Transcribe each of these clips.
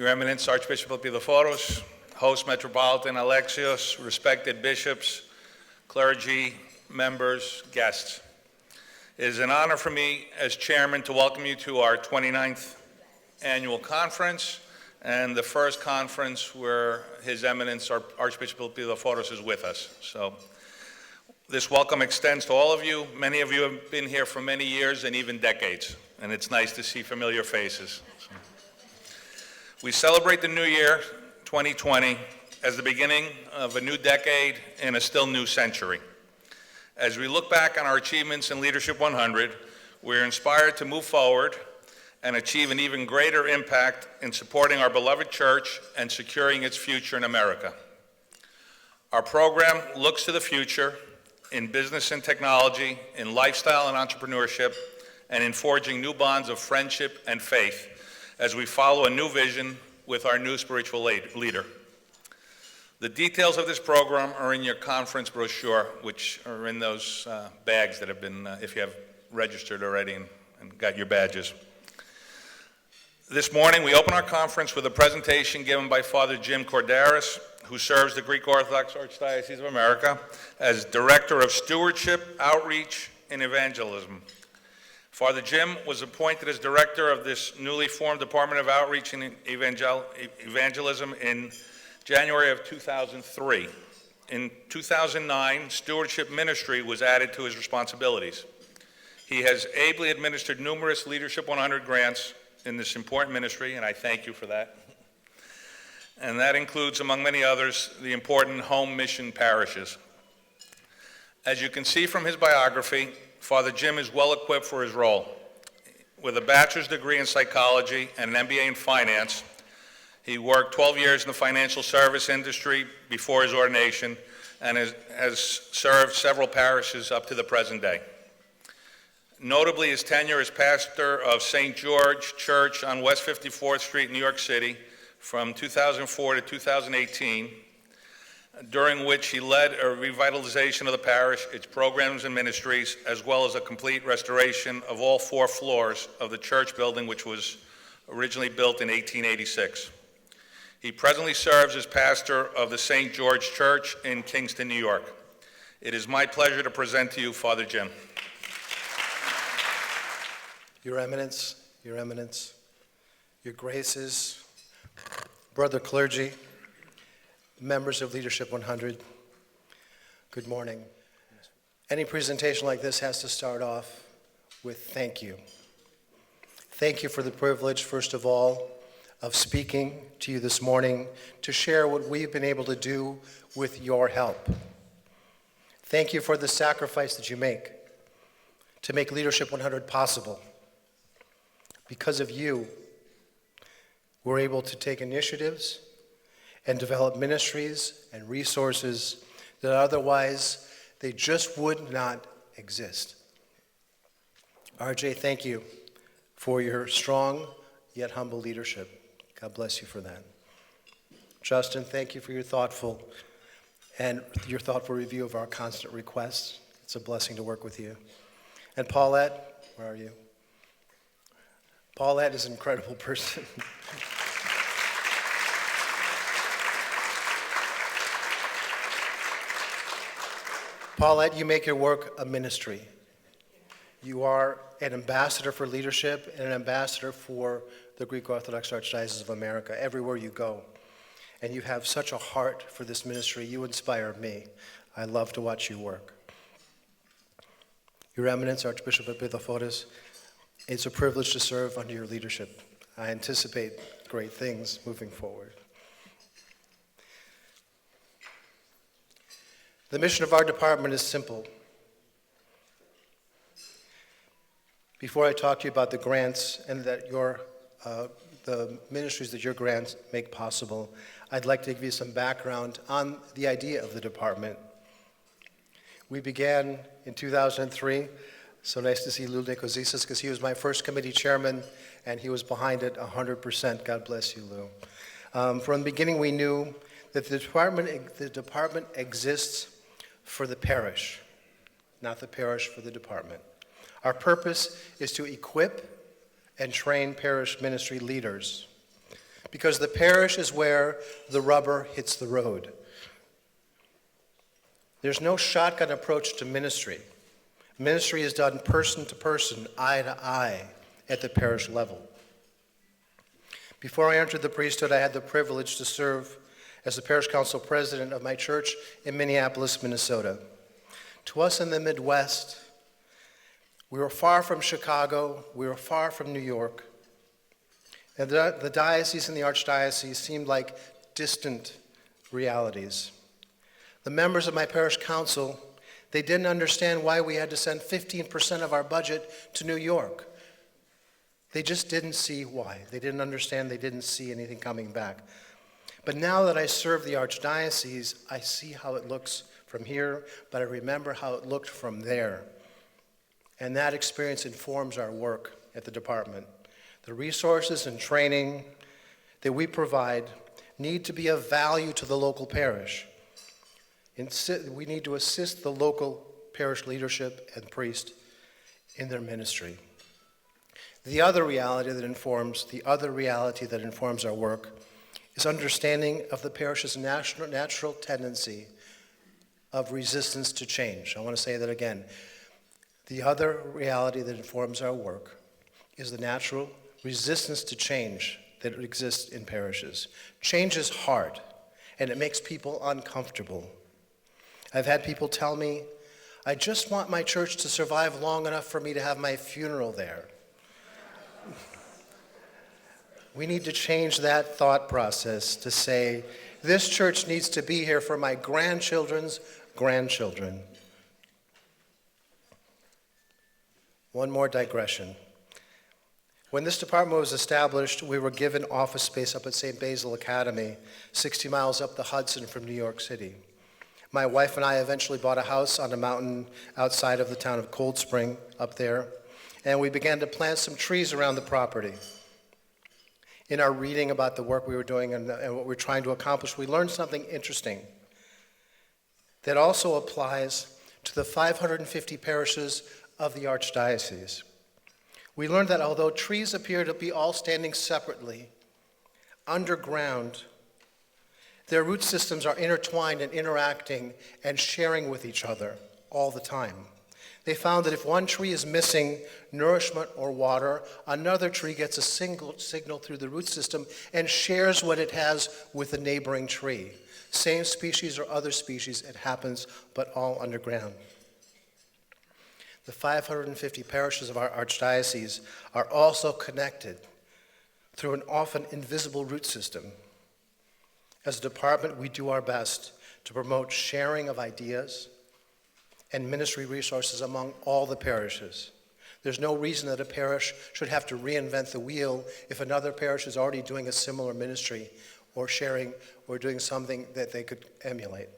Your Eminence, Archbishop Epilephoros, Host Metropolitan Alexios, respected bishops, clergy, members, guests. It is an honor for me as chairman to welcome you to our 29th annual conference and the first conference where His Eminence, Archbishop Epilephoros, is with us. So this welcome extends to all of you. Many of you have been here for many years and even decades, and it's nice to see familiar faces. We celebrate the new year, 2020, as the beginning of a new decade in a still new century. As we look back on our achievements in Leadership 100, we're inspired to move forward and achieve an even greater impact in supporting our beloved church and securing its future in America. Our program looks to the future in business and technology, in lifestyle and entrepreneurship, and in forging new bonds of friendship and faith as we follow a new vision with our new spiritual leader. The details of this program are in your conference brochure, which are in those bags that have been, if you have registered already and got your badges. This morning, we open our conference with a presentation given by Father Jim Korderas, who serves the Greek Orthodox Archdiocese of America as Director of Stewardship, Outreach, and Evangelism. Father Jim was appointed as director of this newly formed Department of Outreach and Evangelism in January of 2003. In 2009, stewardship ministry was added to his responsibilities. He has ably administered numerous Leadership 100 grants in this important ministry, and I thank you for that. And that includes, among many others, the important home mission parishes. As you can see from his biography, Father Jim is well equipped for his role. With a bachelor's degree in psychology and an MBA in finance, he worked 12 years in the financial service industry before his ordination and has served several parishes up to the present day. Notably, his tenure as pastor of St. George Church on West 54th Street in New York City from 2004 to 2018, during which he led a revitalization of the parish, its programs and ministries, as well as a complete restoration of all 4 floors of the church building, which was originally built in 1886. He presently serves as pastor of the St. George Church in Kingston, New York. It is my pleasure to present to you Father Jim. Your Eminence, Your Graces, Brother Clergy, members of Leadership 100, good morning. Any presentation like this has to start off with thank you. Thank you for the privilege, first of all, of speaking to you this morning to share what we've been able to do with your help. Thank you for the sacrifice that you make to make Leadership 100 possible. Because of you, we're able to take initiatives and develop ministries and resources that otherwise they just would not exist. RJ, thank you for your strong yet humble leadership. God bless you for that. Justin, thank you for your thoughtful review of our constant requests. It's a blessing to work with you. And Paulette, where are you? Paulette is an incredible person. Paulette, you make your work a ministry. You are an ambassador for leadership and an ambassador for the Greek Orthodox Archdiocese of America everywhere you go. And you have such a heart for this ministry. You inspire me. I love to watch you work. Your Eminence, Archbishop Epilephoros, it's a privilege to serve under your leadership. I anticipate great things moving forward. The mission of our department is simple. Before I talk to you about the grants and that the ministries that your grants make possible, I'd like to give you some background on the idea of the department. We began in 2003. So nice to see Lou Nikozisas, because he was my first committee chairman, and he was behind it 100%. God bless you, Lou. From the beginning, we knew that the department exists for the parish, not the parish for the department. Our purpose is to equip and train parish ministry leaders because the parish is where the rubber hits the road. There's no shotgun approach to ministry. Ministry is done person to person, eye to eye, at the parish level. Before I entered the priesthood, I had the privilege to serve as the parish council president of my church in Minneapolis, Minnesota. To us in the Midwest, we were far from Chicago, we were far from New York, and the diocese and the archdiocese seemed like distant realities. The members of my parish council, they didn't understand why we had to send 15% of our budget to New York. They just didn't see why. They didn't understand, they didn't see anything coming back. But now that I serve the archdiocese, I see how it looks from here, but I remember how it looked from there. And that experience informs our work at the department. The resources and training that we provide need to be of value to the local parish. We need to assist the local parish leadership and priest in their ministry. The other reality that informs our work is understanding of the parish's natural tendency of resistance to change. I want to say that again. The other reality that informs our work is the natural resistance to change that exists in parishes. Change is hard, and it makes people uncomfortable. I've had people tell me, I just want my church to survive long enough for me to have my funeral there. We need to change that thought process to say, this church needs to be here for my grandchildren's grandchildren. One more digression. When this department was established, we were given office space up at St. Basil Academy, 60 miles up the Hudson from New York City. My wife and I eventually bought a house on a mountain outside of the town of Cold Spring up there, and we began to plant some trees around the property. In our reading about the work we were doing and what we're trying to accomplish, we learned something interesting that also applies to the 550 parishes of the archdiocese. We learned that although trees appear to be all standing separately, underground, their root systems are intertwined and interacting and sharing with each other all the time. They found that if one tree is missing nourishment or water, another tree gets a single signal through the root system and shares what it has with the neighboring tree. Same species or other species, it happens, but all underground. The 550 parishes of our archdiocese are also connected through an often invisible root system. As a department, we do our best to promote sharing of ideas and ministry resources among all the parishes. There's no reason that a parish should have to reinvent the wheel if another parish is already doing a similar ministry or sharing or doing something that they could emulate.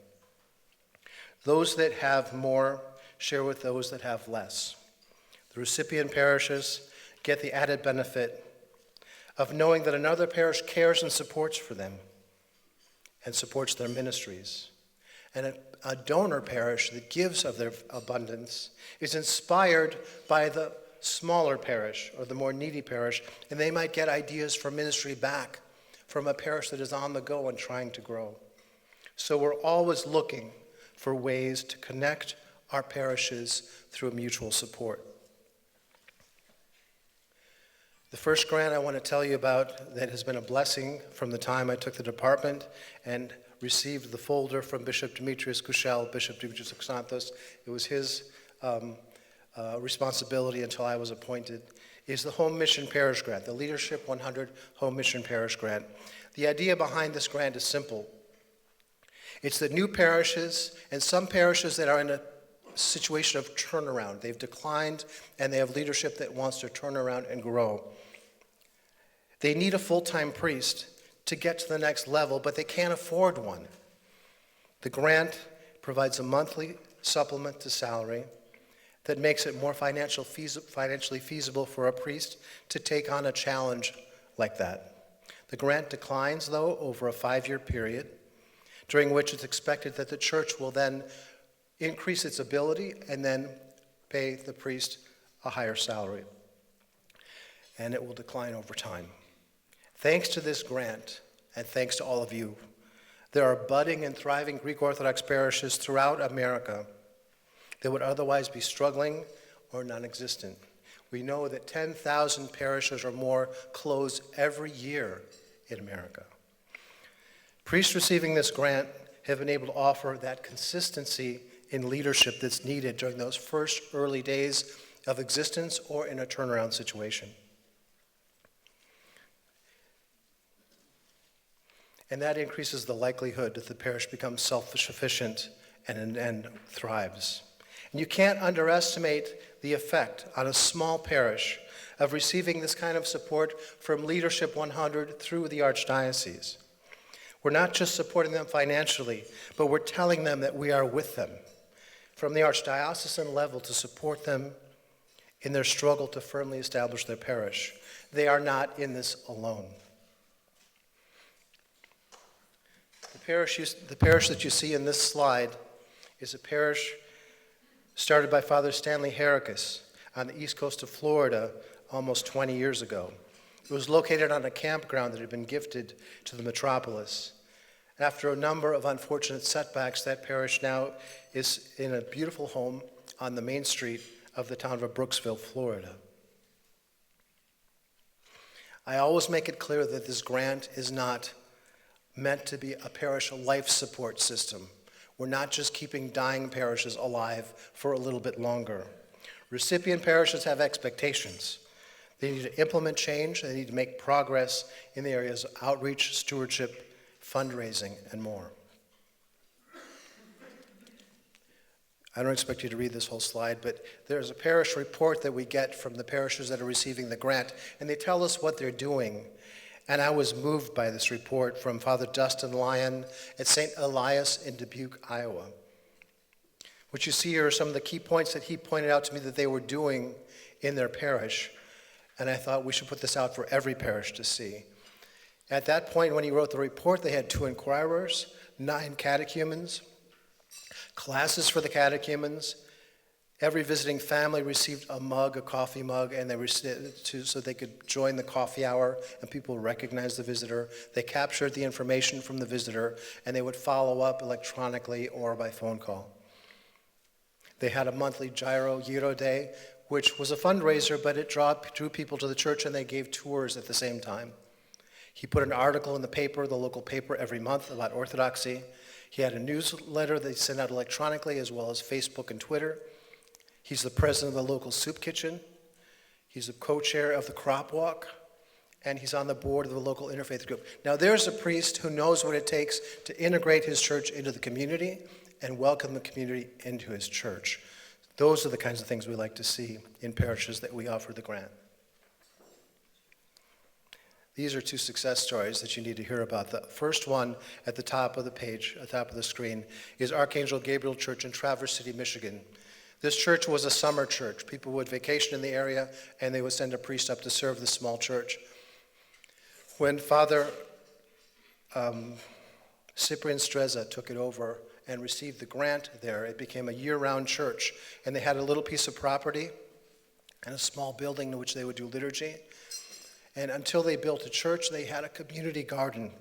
Those that have more share with those that have less. The recipient parishes get the added benefit of knowing that another parish cares and supports for them and supports their ministries. And a donor parish that gives of their abundance is inspired by the smaller parish or the more needy parish, and they might get ideas for ministry back from a parish that is on the go and trying to grow. So we're always looking for ways to connect our parishes through mutual support. The first grant I want to tell you about that has been a blessing from the time I took the department and received the folder from Bishop Demetrius Kushel, Bishop Demetrius Xanthos. It was his responsibility until I was appointed, is the Home Mission Parish Grant, the Leadership 100 Home Mission Parish Grant. The idea behind this grant is simple. It's that new parishes and some parishes that are in a situation of turnaround, they've declined and they have leadership that wants to turn around and grow. They need a full-time priest to get to the next level, but they can't afford one. The grant provides a monthly supplement to salary that makes it more financially feasible for a priest to take on a challenge like that. The grant declines, though, over a 5-year period, during which it's expected that the church will then increase its ability and then pay the priest a higher salary. And it will decline over time. Thanks to this grant, and thanks to all of you, there are budding and thriving Greek Orthodox parishes throughout America that would otherwise be struggling or non-existent. We know that 10,000 parishes or more close every year in America. Priests receiving this grant have been able to offer that consistency in leadership that's needed during those first early days of existence or in a turnaround situation. And that increases the likelihood that the parish becomes self-sufficient and thrives. And you can't underestimate the effect on a small parish of receiving this kind of support from Leadership 100 through the Archdiocese. We're not just supporting them financially, but we're telling them that we are with them from the archdiocesan level to support them in their struggle to firmly establish their parish. They are not in this alone. The parish that you see in this slide is a parish started by Father Stanley Hericus on the east coast of Florida almost 20 years ago. It was located on a campground that had been gifted to the metropolis. After a number of unfortunate setbacks, that parish now is in a beautiful home on the main street of the town of Brooksville, Florida. I always make it clear that this grant is not meant to be a parish life support system. We're not just keeping dying parishes alive for a little bit longer. Recipient parishes have expectations. They need to implement change. They need to make progress in the areas of outreach, stewardship, fundraising, and more. I don't expect you to read this whole slide, but there's a parish report that we get from the parishes that are receiving the grant, and they tell us what they're doing. And I was moved by this report from Father Dustin Lyon at St. Elias in Dubuque, Iowa. What you see here are some of the key points that he pointed out to me that they were doing in their parish. And I thought we should put this out for every parish to see. At that point, when he wrote the report, they had 2 inquirers, 9 catechumens, classes for the catechumens. Every visiting family received a mug, a coffee mug, and so they could join the coffee hour and people recognized the visitor. They captured the information from the visitor and they would follow up electronically or by phone call. They had a monthly Giro Day, which was a fundraiser, but it drew people to the church and they gave tours at the same time. He put an article in the paper, the local paper, every month about Orthodoxy. He had a newsletter that he sent out electronically as well as Facebook and Twitter. He's the president of the local soup kitchen. He's the co-chair of the crop walk. And he's on the board of the local interfaith group. Now there's a priest who knows what it takes to integrate his church into the community and welcome the community into his church. Those are the kinds of things we like to see in parishes that we offer the grant. These are 2 success stories that you need to hear about. The first one at the top of the page, at the top of the screen, is Archangel Gabriel Church in Traverse City, Michigan. This church was a summer church. People would vacation in the area, and they would send a priest up to serve the small church. When Father Cyprian Streza took it over and received the grant there, it became a year-round church, and they had a little piece of property and a small building in which they would do liturgy. And until they built a church, they had a community garden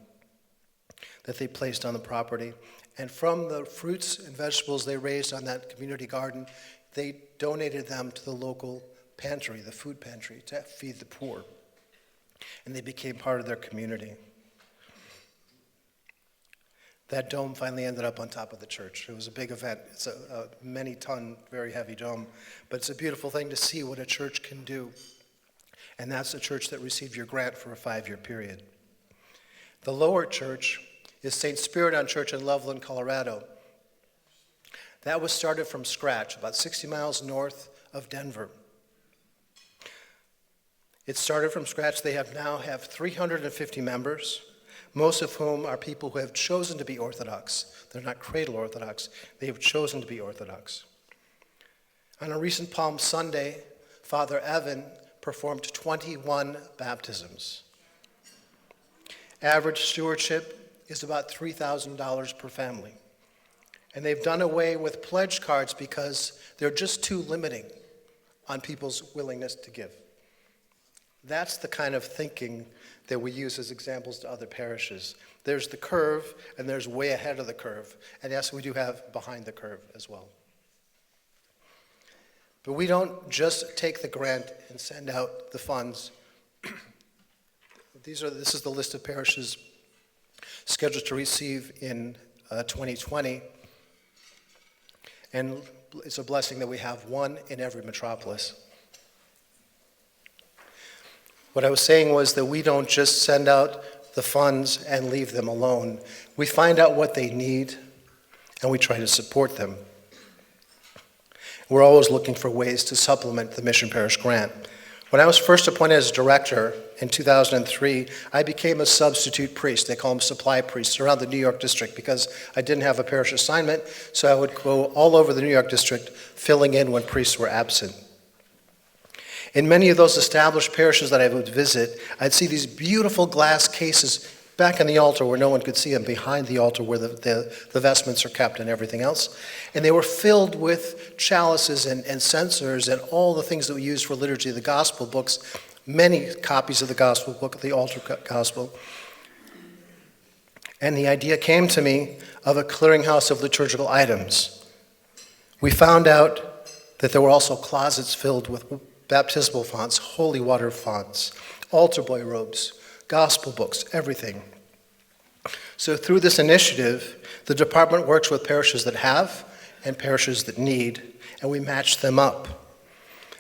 that they placed on the property. And from the fruits and vegetables they raised on that community garden, they donated them to the local pantry, the food pantry, to feed the poor. And they became part of their community. That dome finally ended up on top of the church. It was a big event. It's a many-ton, very heavy dome. But it's a beautiful thing to see what a church can do. And that's the church that received your grant for a 5-year period. The lower church is St. Spiridon Church in Loveland, Colorado. That was started from scratch, about 60 miles north of Denver. It started from scratch. They now have 350 members, most of whom are people who have chosen to be Orthodox. They're not cradle Orthodox. They have chosen to be Orthodox. On a recent Palm Sunday, Father Evan performed 21 baptisms. Average stewardship is about $3,000 per family. And they've done away with pledge cards because they're just too limiting on people's willingness to give. That's the kind of thinking that we use as examples to other parishes. There's the curve, and there's way ahead of the curve. And yes, we do have behind the curve as well. But we don't just take the grant and send out the funds. This is the list of parishes scheduled to receive in 2020. And it's a blessing that we have one in every metropolis. What I was saying was that we don't just send out the funds and leave them alone. We find out what they need, and we try to support them. We're always looking for ways to supplement the Mission Parish grant. When I was first appointed as director in 2003, I became a substitute priest. They call them supply priests around the New York district because I didn't have a parish assignment, so I would go all over the New York district filling in when priests were absent. In many of those established parishes that I would visit, I'd see these beautiful glass cases back in the altar where no one could see them, behind the altar where the vestments are kept and everything else. And they were filled with chalices and censers and all the things that we use for liturgy, the gospel books, many copies of the gospel book, the altar gospel. And the idea came to me of a clearinghouse of liturgical items. We found out that there were also closets filled with baptismal fonts, holy water fonts, altar boy robes, gospel books, everything. So through this initiative, the department works with parishes that have and parishes that need, and we match them up.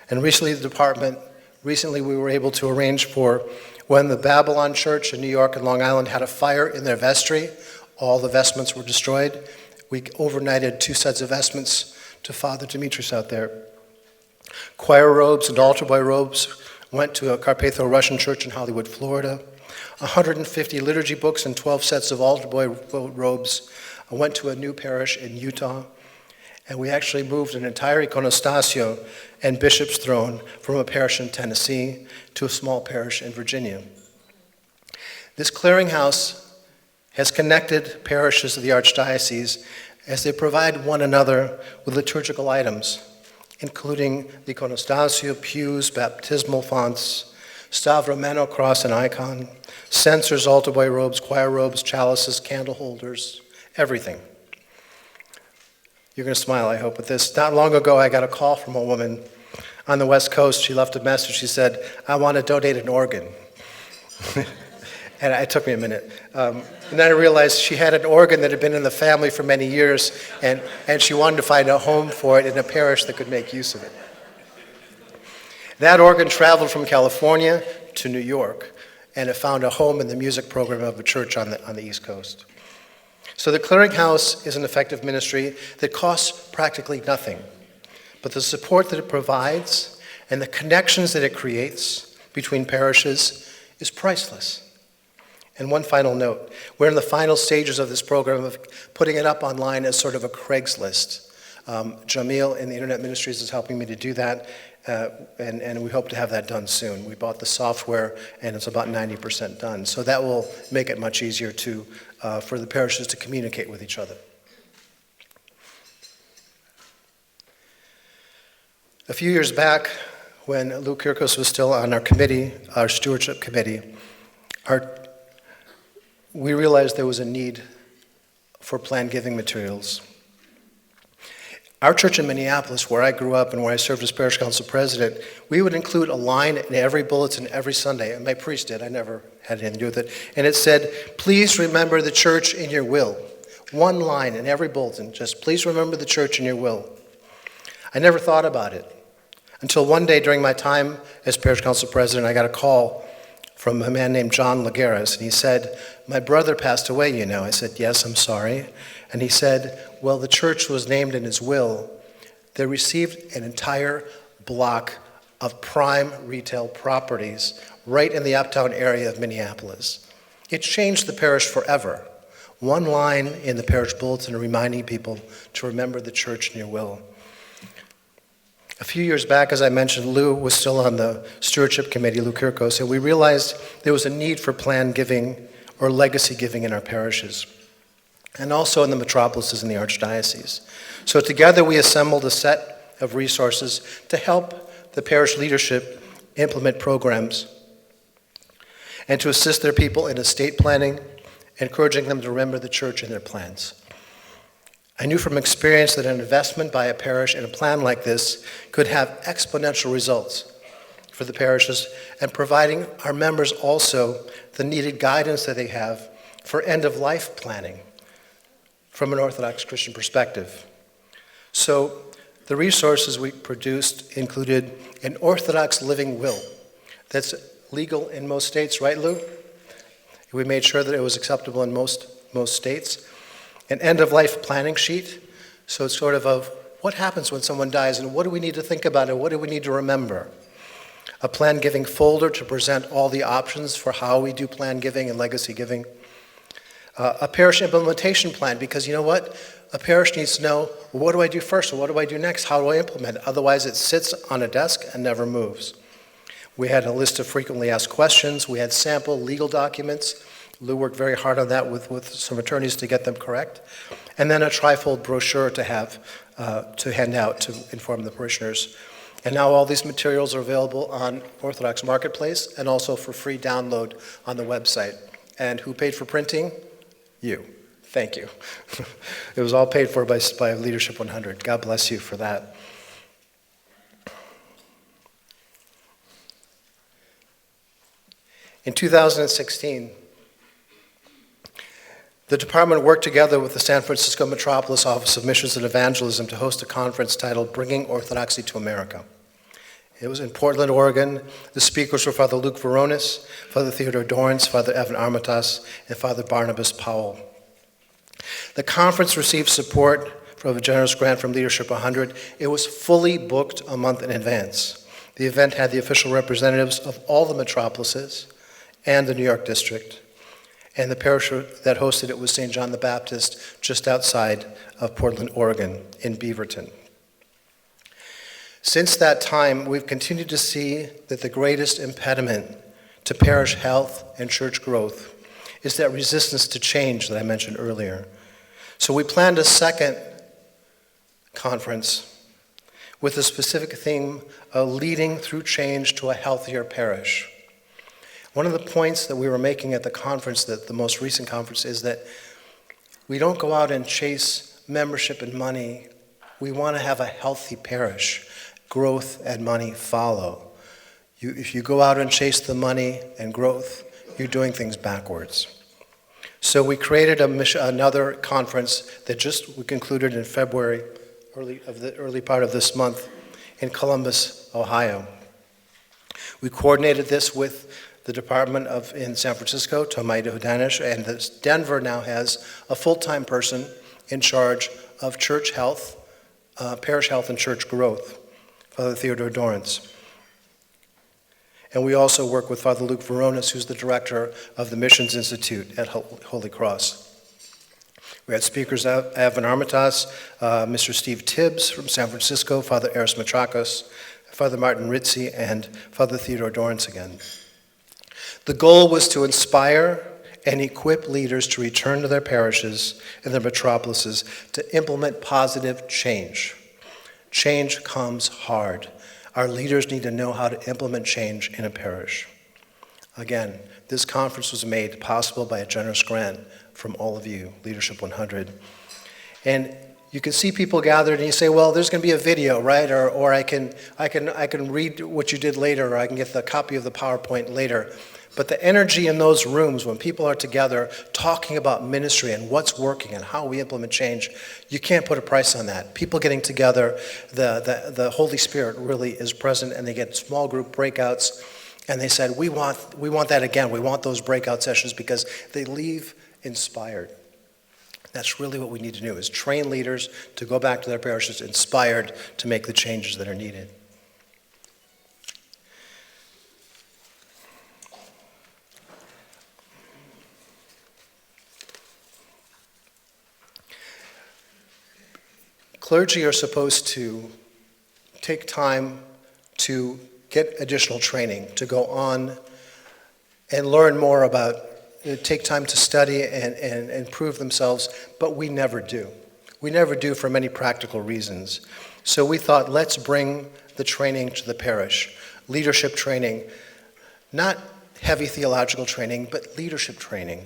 And recently we were able to arrange for when the Babylon Church in New York and Long Island had a fire in their vestry, all the vestments were destroyed. We overnighted 2 sets of vestments to Father Demetrius out there. Choir robes and altar boy robes went to a Carpatho-Russian church in Hollywood, Florida. 150 liturgy books and 12 sets of altar boy robes went to a new parish in Utah. And we actually moved an entire iconostasio and bishop's throne from a parish in Tennessee to a small parish in Virginia. This clearinghouse has connected parishes of the Archdiocese as they provide one another with liturgical items, including the iconostasio, pews, baptismal fonts, stavrameno cross and icon, censers, altar boy robes, choir robes, chalices, candle holders, everything. You're going to smile, I hope, at this. Not long ago, I got a call from a woman on the West Coast. She left a message. She said, "I want to donate an organ." And it took me a minute. And then I realized she had an organ that had been in the family for many years, and she wanted to find a home for it in a parish that could make use of it. That organ traveled from California to New York, and it found a home in the music program of a church on the East Coast. So the Clearinghouse is an effective ministry that costs practically nothing, but the support that it provides and the connections that it creates between parishes is priceless. And one final note, we're in the final stages of this program of putting it up online as sort of a Craigslist. Jamil in the Internet Ministries is helping me to do that, and we hope to have that done soon. We bought the software, and it's about 90% done. So that will make it much easier for the parishes to communicate with each other. A few years back, when Lou Kirkos was still on our committee, our stewardship committee, we realized there was a need for planned giving materials. Our church in Minneapolis, where I grew up and where I served as parish council president, we would include a line in every bulletin every Sunday, and my priest did, I never had anything to do with it, and it said, "Please remember the church in your will." One line in every bulletin, just please remember the church in your will. I never thought about it until one day during my time as parish council president, I got a call from a man named John Lagares, and he said, "My brother passed away, you know." I said, "Yes, I'm sorry." And he said, "Well, the church was named in his will. They received an entire block of prime retail properties right in the uptown area of Minneapolis. It changed the parish forever. One line in the parish bulletin reminding people to remember the church in your will." A few years back, as I mentioned, Lou was still on the stewardship committee, Lou Kirkos, and we realized there was a need for planned giving or legacy giving in our parishes, and also in the metropolises in the Archdiocese. So together we assembled a set of resources to help the parish leadership implement programs and to assist their people in estate planning, encouraging them to remember the church in their plans. I knew from experience that an investment by a parish in a plan like this could have exponential results for the parishes, and providing our members also the needed guidance that they have for end-of-life planning from an Orthodox Christian perspective. So the resources we produced included an Orthodox living will that's legal in most states, right, Lou? We made sure that it was acceptable in most states. An end-of-life planning sheet, so it's sort of what happens when someone dies and what do we need to think about and what do we need to remember. A plan giving folder to present all the options for how we do plan giving and legacy giving. A parish implementation plan, because you know what? A parish needs to know, well, what do I do first? What do I do next? How do I implement it? Otherwise, it sits on a desk and never moves. We had a list of frequently asked questions. We had sample legal documents. Lou worked very hard on that with some attorneys to get them correct. And then a trifold brochure to have, to hand out to inform the parishioners. And now all these materials are available on Orthodox Marketplace and also for free download on the website. And who paid for printing? You. Thank you. It was all paid for by Leadership 100. God bless you for that. In 2016, the department worked together with the San Francisco Metropolis Office of Missions and Evangelism to host a conference titled Bringing Orthodoxy to America. It was in Portland, Oregon. The speakers were Father Luke Veronis, Father Theodore Dorrance, Father Evan Armatas, and Father Barnabas Powell. The conference received support from a generous grant from Leadership 100. It was fully booked a month in advance. The event had the official representatives of all the metropolises and the New York district. And the parish that hosted it was St. John the Baptist, just outside of Portland, Oregon, in Beaverton. Since that time, we've continued to see that the greatest impediment to parish health and church growth is that resistance to change that I mentioned earlier. So we planned a second conference with a specific theme of leading through change to a healthier parish. One of the points that we were making at the conference, that the most recent conference, is that we don't go out and chase membership and money. We want to have a healthy parish. Growth and money follow. If you go out and chase the money and growth, you're doing things backwards. So we created another conference that we concluded in February, early part of this month, in Columbus, Ohio. We coordinated this with the department in San Francisco, Tomaida Hudanish, and Denver now has a full-time person in charge of church health, parish health and church growth, Father Theodore Dorrance. And we also work with Father Luke Veronis, who's the director of the Missions Institute at Holy Cross. We had speakers, Evan Armatas, Mr. Steve Tibbs from San Francisco, Father Eris Matrakos, Father Martin Ritzi, and Father Theodore Dorrance again. The goal was to inspire and equip leaders to return to their parishes and their metropolises to implement positive change. Change comes hard. Our leaders need to know how to implement change in a parish. Again, this conference was made possible by a generous grant from all of you, Leadership 100. And you can see people gathered and you say, well, there's going to be a video, right? Or I can read what you did later, or I can get the copy of the PowerPoint later. But the energy in those rooms when people are together talking about ministry and what's working and how we implement change, you can't put a price on that. People getting together, the Holy Spirit really is present, and they get small group breakouts. And they said, we want that again. We want those breakout sessions because they leave inspired. That's really what we need to do, is train leaders to go back to their parishes inspired to make the changes that are needed. Clergy are supposed to take time to get additional training, to go on and learn more about, take time to study and improve themselves, but we never do. We never do for many practical reasons. So we thought, let's bring the training to the parish. Leadership training, not heavy theological training, but leadership training.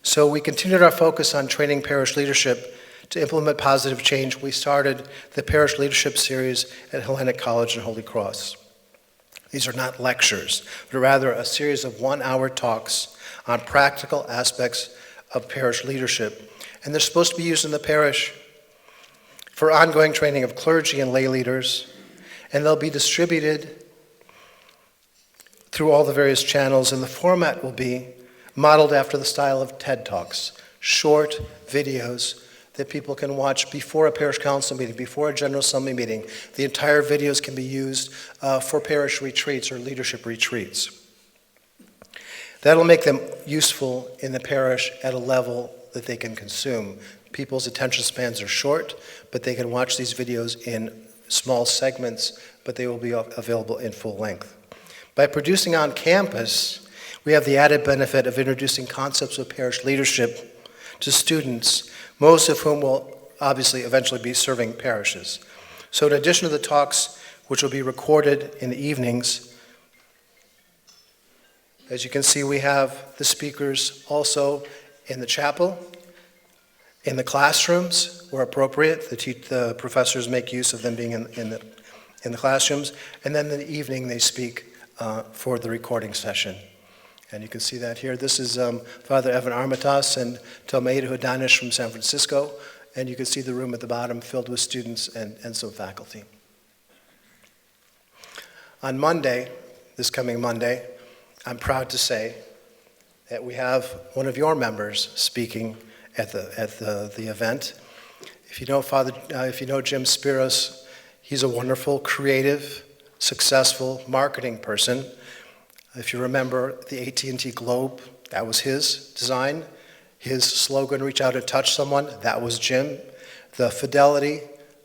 So we continued our focus on training parish leadership to implement positive change. We started the Parish Leadership Series at Hellenic College and Holy Cross. These are not lectures, but rather a series of one-hour talks on practical aspects of parish leadership. And they're supposed to be used in the parish for ongoing training of clergy and lay leaders, and they'll be distributed through all the various channels, and the format will be modeled after the style of TED Talks, short videos that people can watch before a parish council meeting, before a general assembly meeting. The entire videos can be used for parish retreats or leadership retreats. That'll make them useful in the parish at a level that they can consume. People's attention spans are short, but they can watch these videos in small segments, but they will be available in full length. By producing on campus, we have the added benefit of introducing concepts of parish leadership to students, most of whom will obviously eventually be serving parishes. So in addition to the talks, which will be recorded in the evenings, as you can see, we have the speakers also in the chapel, in the classrooms where appropriate. The professors make use of them being in the classrooms, and then in the evening they speak for the recording session. And you can see that here. This is Father Evan Armatas and Tomeida Hudanish from San Francisco, and you can see the room at the bottom filled with students and some faculty. On Monday, this coming Monday, I'm proud to say that we have one of your members speaking at the event. If you know Jim Korderas, he's a wonderful, creative, successful marketing person. If you remember the AT&T Globe, that was his design. His slogan, "Reach out and touch someone," that was Jim. The Fidelity,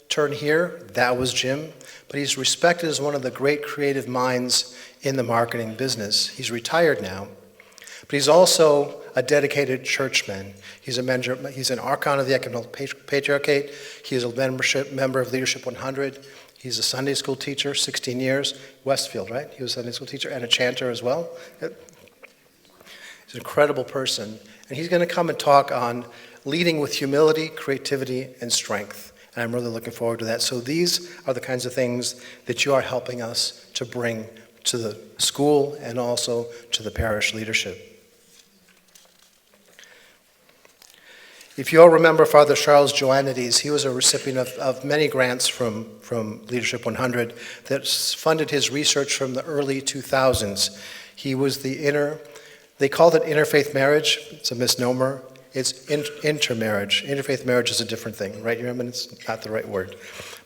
"Turn here," that was Jim. But he's respected as one of the great creative minds in the marketing business. He's retired now, but he's also a dedicated churchman. He's an archon of the Ecumenical Patriarchate. He is a member of Leadership 100. He's a Sunday school teacher, 16 years, Westfield, right? He was a Sunday school teacher and a chanter as well. He's an incredible person, and he's going to come and talk on leading with humility, creativity, and strength. And I'm really looking forward to that. So these are the kinds of things that you are helping us to bring to the school and also to the parish leadership. If you all remember Father Charles Joannides, he was a recipient of many grants from Leadership 100 that funded his research from the early 2000s. He was they called it interfaith marriage. It's a misnomer. It's intermarriage. Interfaith marriage is a different thing, right? You remember, it's not the right word.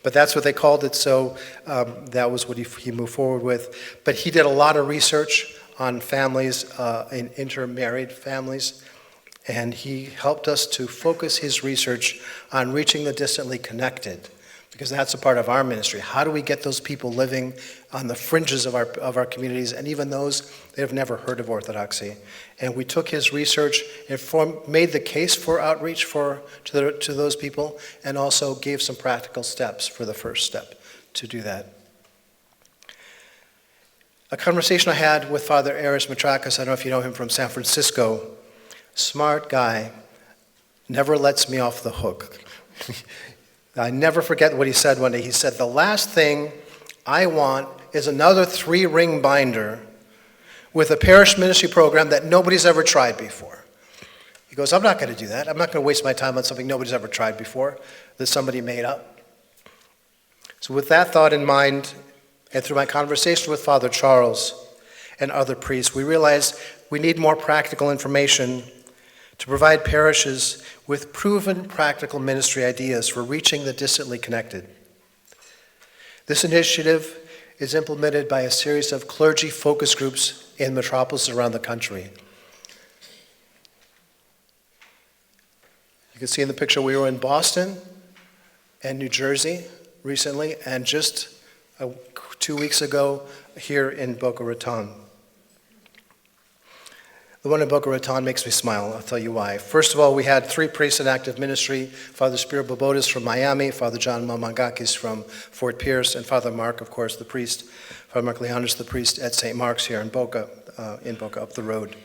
But that's what they called it, so that was what he moved forward with. But he did a lot of research on families, in intermarried families, and he helped us to focus his research on reaching the distantly connected, because that's a part of our ministry. How do we get those people living on the fringes of our communities, and even those that have never heard of Orthodoxy? And we took his research and made the case for outreach to those people, and also gave some practical steps for the first step to do that. A conversation I had with Father Aris Matrakis, I don't know if you know him from San Francisco, smart guy, never lets me off the hook. I never forget what he said one day. He said, "The last thing I want is another 3-ring binder with a parish ministry program that nobody's ever tried before." He goes, "I'm not going to do that. I'm not going to waste my time on something nobody's ever tried before that somebody made up." So with that thought in mind, and through my conversation with Father Charles and other priests, we realized we need more practical information to provide parishes with proven practical ministry ideas for reaching the distantly connected. This initiative is implemented by a series of clergy focus groups in metropolises around the country. You can see in the picture we were in Boston and New Jersey recently, and just 2 weeks ago here in Boca Raton. The one in Boca Raton makes me smile. I'll tell you why. First of all, we had 3 priests in active ministry: Father Spiro Bobotis from Miami, Father John Mamangakis from Fort Pierce, and Father Mark, of course, the priest, Father Mark Leonis, the priest at St. Mark's here in Boca. in Boca up the road.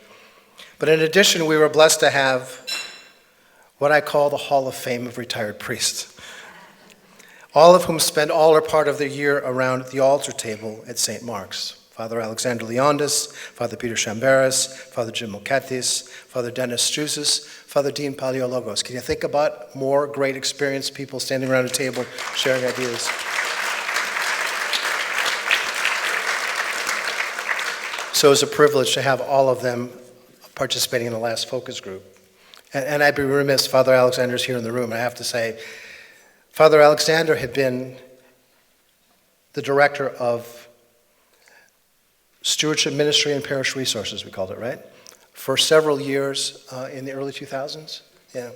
But in addition, we were blessed to have what I call the Hall of Fame of retired priests, all of whom spend all or part of their year around the altar table at St. Mark's. Father Alexander Leondis, Father Peter Chamberas, Father Jim Korderas, Father Dennis Struzis, Father Dean Paleologos. Can you think about more great experienced people standing around a table sharing ideas? So it's a privilege to have all of them participating in the last focus group. And I'd be remiss, Father Alexander's here in the room, I have to say, Father Alexander had been the director of Stewardship Ministry and Parish Resources, we called it, right? For several years in the early 2000s, yeah.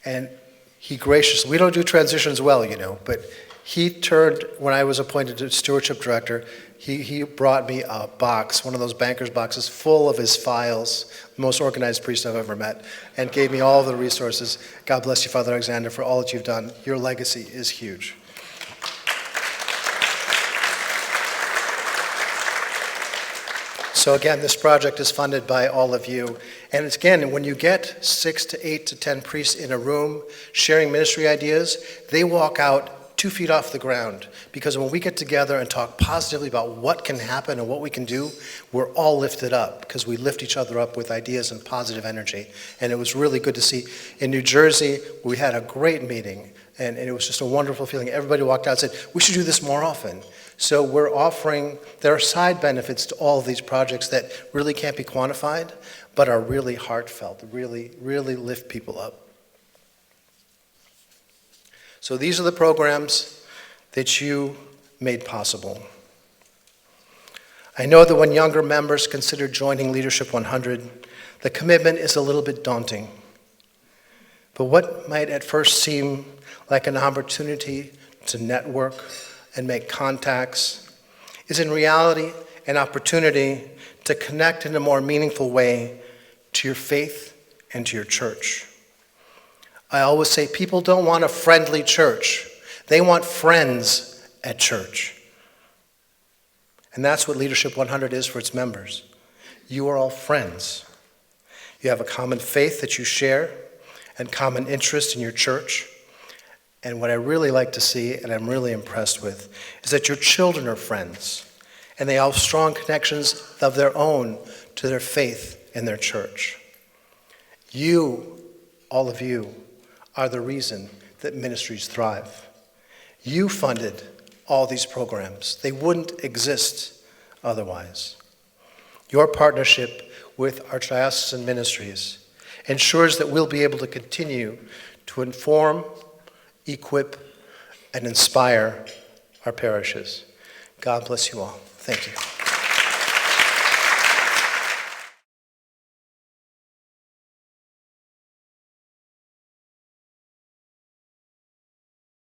And he graciously, we don't do transitions well, you know, but he turned, when I was appointed to Stewardship Director, he brought me a box, one of those banker's boxes, full of his files, the most organized priest I've ever met, and gave me all the resources. God bless you, Father Alexander, for all that you've done. Your legacy is huge. So again, this project is funded by all of you. And it's, again, when you get 6 to 8 to 10 priests in a room sharing ministry ideas, they walk out 2 feet off the ground. Because when we get together and talk positively about what can happen and what we can do, we're all lifted up because we lift each other up with ideas and positive energy. And it was really good to see. In New Jersey, we had a great meeting, and it was just a wonderful feeling. Everybody walked out and said, we should do this more often. So we're offering, there are side benefits to all of these projects that really can't be quantified, but are really heartfelt, really, really lift people up. So these are the programs that you made possible. I know that when younger members consider joining Leadership 100, the commitment is a little bit daunting. But what might at first seem like an opportunity to network and make contacts is in reality an opportunity to connect in a more meaningful way to your faith and to your church. I always say people don't want a friendly church. They want friends at church. And that's what Leadership 100 is for its members. You are all friends. You have a common faith that you share and common interest in your church. And what I really like to see, and I'm really impressed with, is that your children are friends. And they have strong connections of their own to their faith and their church. You, all of you, are the reason that ministries thrive. You funded all these programs. They wouldn't exist otherwise. Your partnership with Archdiocesan Ministries ensures that we'll be able to continue to inform, equip, and inspire our parishes. God bless you all. Thank you.